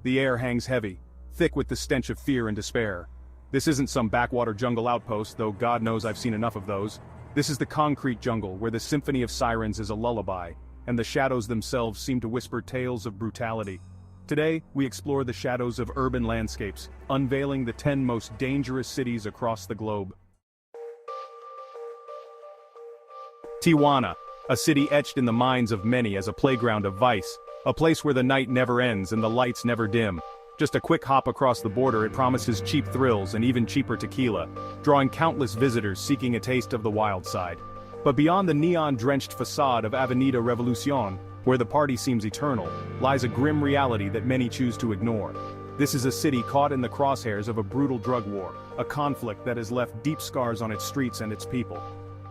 The air hangs heavy, thick with the stench of fear and despair. This isn't some backwater jungle outpost, though God knows I've seen enough of those. This is the concrete jungle where the symphony of sirens is a lullaby, and the shadows themselves seem to whisper tales of brutality. Today, we explore the shadows of urban landscapes, unveiling the 10 most dangerous cities across the globe. Tijuana, a city etched in the minds of many as a playground of vice, a place where the night never ends and the lights never dim. Just a quick hop across the border, it promises cheap thrills and even cheaper tequila, drawing countless visitors seeking a taste of the wild side. But beyond the neon-drenched facade of Avenida Revolucion, where the party seems eternal, lies a grim reality that many choose to ignore. This is a city caught in the crosshairs of a brutal drug war, a conflict that has left deep scars on its streets and its people.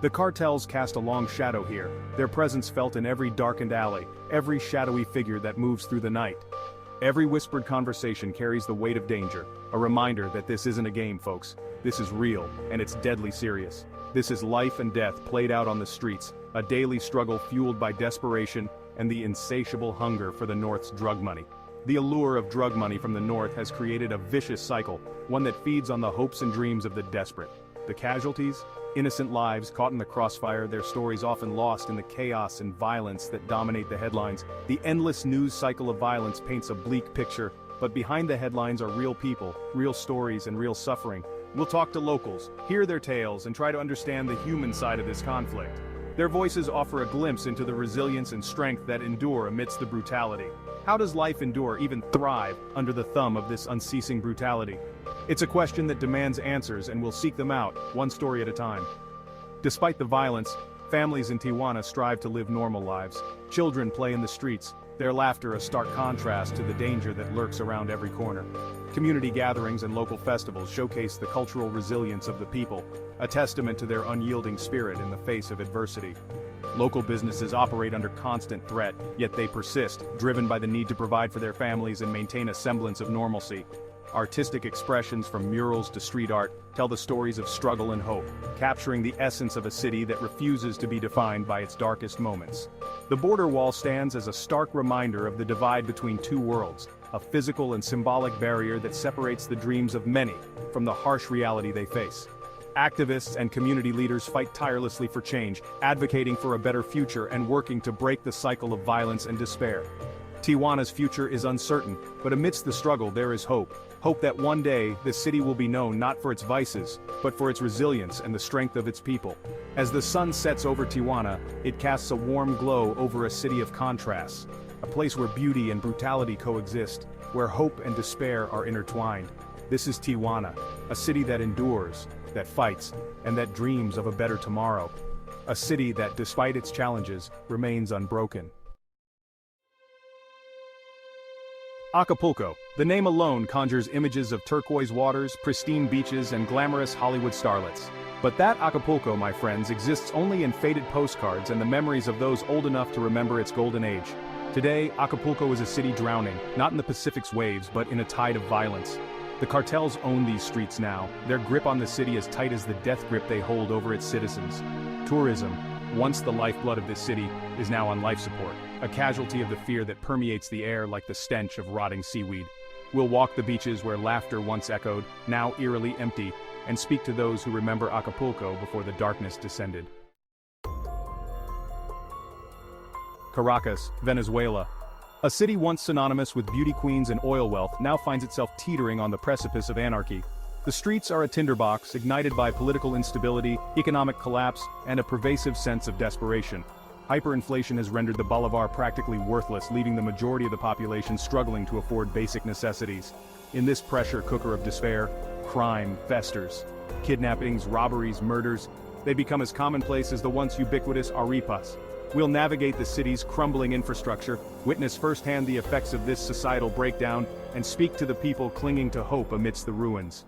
The cartels cast a long shadow here, their presence felt in every darkened alley, every shadowy figure that moves through the night. Every whispered conversation carries the weight of danger, a reminder that this isn't a game, folks. This is real, and it's deadly serious. This is life and death played out on the streets, a daily struggle fueled by desperation and the insatiable hunger for the North's drug money. The allure of drug money from the North has created a vicious cycle, one that feeds on the hopes and dreams of the desperate. The casualties? Innocent lives caught in the crossfire, their stories often lost in the chaos and violence that dominate the headlines. The endless news cycle of violence paints a bleak picture, but behind the headlines are real people, real stories, and real suffering. We'll talk to locals, hear their tales, and try to understand the human side of this conflict. Their voices offer a glimpse into the resilience and strength that endure amidst the brutality. How does life endure, even thrive, under the thumb of this unceasing brutality? It's a question that demands answers, and we'll seek them out, one story at a time. Despite the violence, families in Tijuana strive to live normal lives. Children play in the streets, their laughter a stark contrast to the danger that lurks around every corner. Community gatherings and local festivals showcase the cultural resilience of the people, a testament to their unyielding spirit in the face of adversity. Local businesses operate under constant threat, yet they persist, driven by the need to provide for their families and maintain a semblance of normalcy. Artistic expressions from murals to street art tell the stories of struggle and hope, capturing the essence of a city that refuses to be defined by its darkest moments. The border wall stands as a stark reminder of the divide between two worlds, a physical and symbolic barrier that separates the dreams of many from the harsh reality they face. Activists and community leaders fight tirelessly for change, advocating for a better future and working to break the cycle of violence and despair. Tijuana's future is uncertain, but amidst the struggle there is hope. Hope that one day, the city will be known not for its vices, but for its resilience and the strength of its people. As the sun sets over Tijuana, it casts a warm glow over a city of contrasts, a place where beauty and brutality coexist, where hope and despair are intertwined. This is Tijuana, a city that endures, that fights, and that dreams of a better tomorrow. A city that, despite its challenges, remains unbroken. Acapulco. The name alone conjures images of turquoise waters, pristine beaches, and glamorous Hollywood starlets. But that Acapulco, my friends, exists only in faded postcards and the memories of those old enough to remember its golden age. Today, Acapulco is a city drowning, not in the Pacific's waves, but in a tide of violence. The cartels own these streets now, their grip on the city as tight as the death grip they hold over its citizens. Tourism, once the lifeblood of this city, is now on life support, a casualty of the fear that permeates the air like the stench of rotting seaweed. We'll walk the beaches where laughter once echoed, now eerily empty, and speak to those who remember Acapulco before the darkness descended. Caracas, Venezuela. A city once synonymous with beauty queens and oil wealth now finds itself teetering on the precipice of anarchy. The streets are a tinderbox ignited by political instability, economic collapse, and a pervasive sense of desperation. Hyperinflation has rendered the bolivar practically worthless, leaving the majority of the population struggling to afford basic necessities. In this pressure cooker of despair, crime festers. Kidnappings, robberies, murders, they become as commonplace as the once ubiquitous arepas. We'll navigate the city's crumbling infrastructure, witness firsthand the effects of this societal breakdown, and speak to the people clinging to hope amidst the ruins.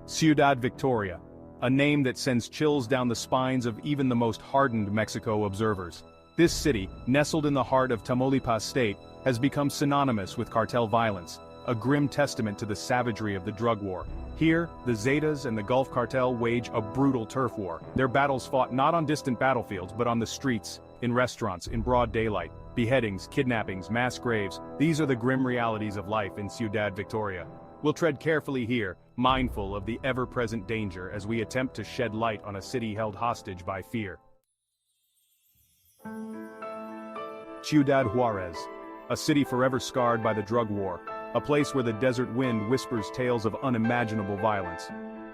Ciudad Victoria, a name that sends chills down the spines of even the most hardened Mexico observers. This city, nestled in the heart of Tamaulipas state, has become synonymous with cartel violence, a grim testament to the savagery of the drug war. Here, the Zetas and the Gulf Cartel wage a brutal turf war, their battles fought not on distant battlefields but on the streets, in restaurants, in broad daylight, beheadings, kidnappings, mass graves, these are the grim realities of life in Ciudad Victoria. We'll tread carefully here, mindful of the ever-present danger as we attempt to shed light on a city held hostage by fear. Ciudad Juarez, a city forever scarred by the drug war, a place where the desert wind whispers tales of unimaginable violence.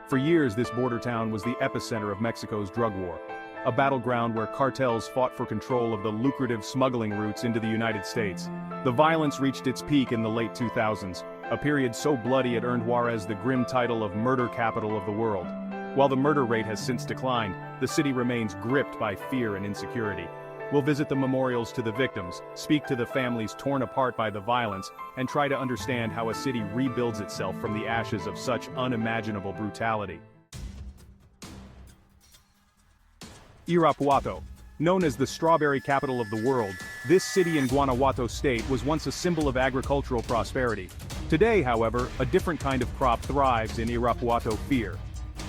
For years, this border town was the epicenter of Mexico's drug war, a battleground where cartels fought for control of the lucrative smuggling routes into the United States. The violence reached its peak in the late 2000s, a period so bloody it earned Juarez the grim title of murder capital of the world. While the murder rate has since declined, the city remains gripped by fear and insecurity. We'll visit the memorials to the victims, speak to the families torn apart by the violence, and try to understand how a city rebuilds itself from the ashes of such unimaginable brutality. Irapuato. Known as the strawberry capital of the world, this city in Guanajuato state was once a symbol of agricultural prosperity. Today, however, a different kind of crop thrives in Irapuato: fear.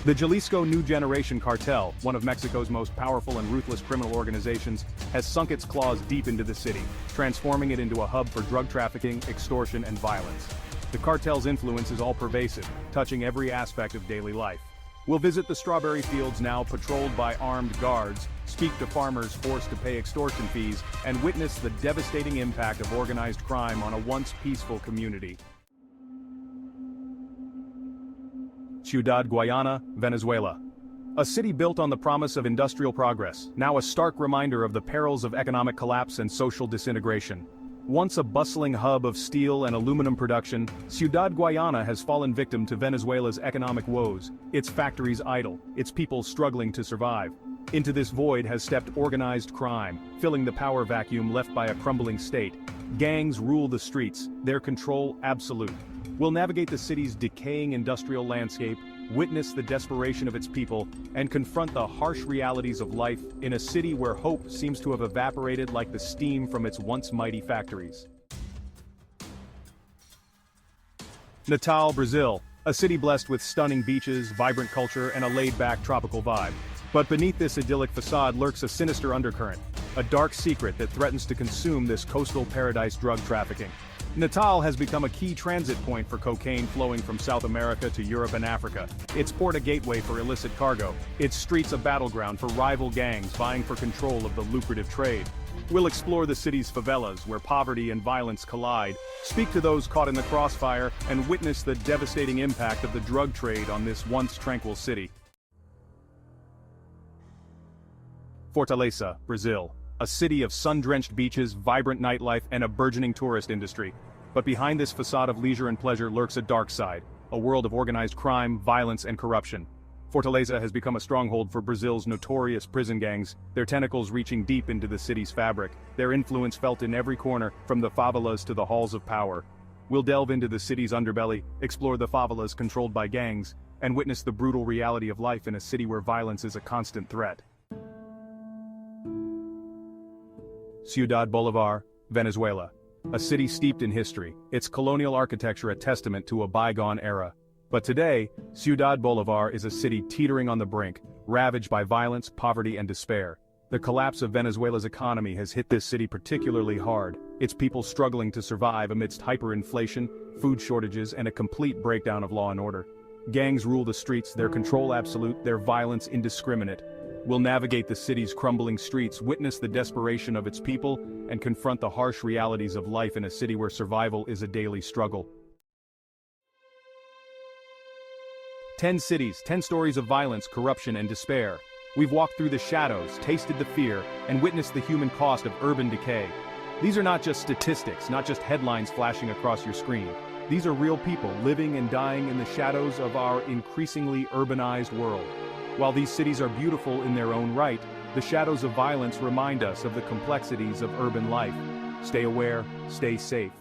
The Jalisco New Generation Cartel, one of Mexico's most powerful and ruthless criminal organizations, has sunk its claws deep into the city, transforming it into a hub for drug trafficking, extortion, and violence. The cartel's influence is all-pervasive, touching every aspect of daily life. We'll visit the strawberry fields now patrolled by armed guards, speak to farmers forced to pay extortion fees, and witness the devastating impact of organized crime on a once peaceful community. Ciudad Guayana, Venezuela. A city built on the promise of industrial progress, now a stark reminder of the perils of economic collapse and social disintegration. Once a bustling hub of steel and aluminum production, Ciudad Guayana has fallen victim to Venezuela's economic woes, its factories idle, its people struggling to survive. Into this void has stepped organized crime, filling the power vacuum left by a crumbling state. Gangs rule the streets, their control absolute. We'll navigate the city's decaying industrial landscape, witness the desperation of its people, and confront the harsh realities of life in a city where hope seems to have evaporated like the steam from its once mighty factories. Natal, Brazil, a city blessed with stunning beaches, vibrant culture, and a laid-back tropical vibe. But beneath this idyllic facade lurks a sinister undercurrent, a dark secret that threatens to consume this coastal paradise: drug trafficking. Natal has become a key transit point for cocaine flowing from South America to Europe and Africa. Its port a gateway for illicit cargo, its streets a battleground for rival gangs vying for control of the lucrative trade. We'll explore the city's favelas, where poverty and violence collide, speak to those caught in the crossfire, and witness the devastating impact of the drug trade on this once tranquil city. Fortaleza, Brazil. A city of sun-drenched beaches, vibrant nightlife, and a burgeoning tourist industry. But behind this facade of leisure and pleasure lurks a dark side, a world of organized crime, violence, and corruption. Fortaleza has become a stronghold for Brazil's notorious prison gangs, their tentacles reaching deep into the city's fabric, their influence felt in every corner, from the favelas to the halls of power. We'll delve into the city's underbelly, explore the favelas controlled by gangs, and witness the brutal reality of life in a city where violence is a constant threat. Ciudad Bolívar, Venezuela. A city steeped in history, its colonial architecture a testament to a bygone era. But today, Ciudad Bolívar is a city teetering on the brink, ravaged by violence, poverty, and despair. The collapse of Venezuela's economy has hit this city particularly hard, its people struggling to survive amidst hyperinflation, food shortages, and a complete breakdown of law and order. Gangs rule the streets, their control absolute, their violence indiscriminate. We'll navigate the city's crumbling streets, witness the desperation of its people, and confront the harsh realities of life in a city where survival is a daily struggle. 10 cities, 10 stories of violence, corruption, and despair. We've walked through the shadows, tasted the fear, and witnessed the human cost of urban decay. These are not just statistics, not just headlines flashing across your screen. These are real people living and dying in the shadows of our increasingly urbanized world. While these cities are beautiful in their own right, the shadows of violence remind us of the complexities of urban life. Stay aware, stay safe.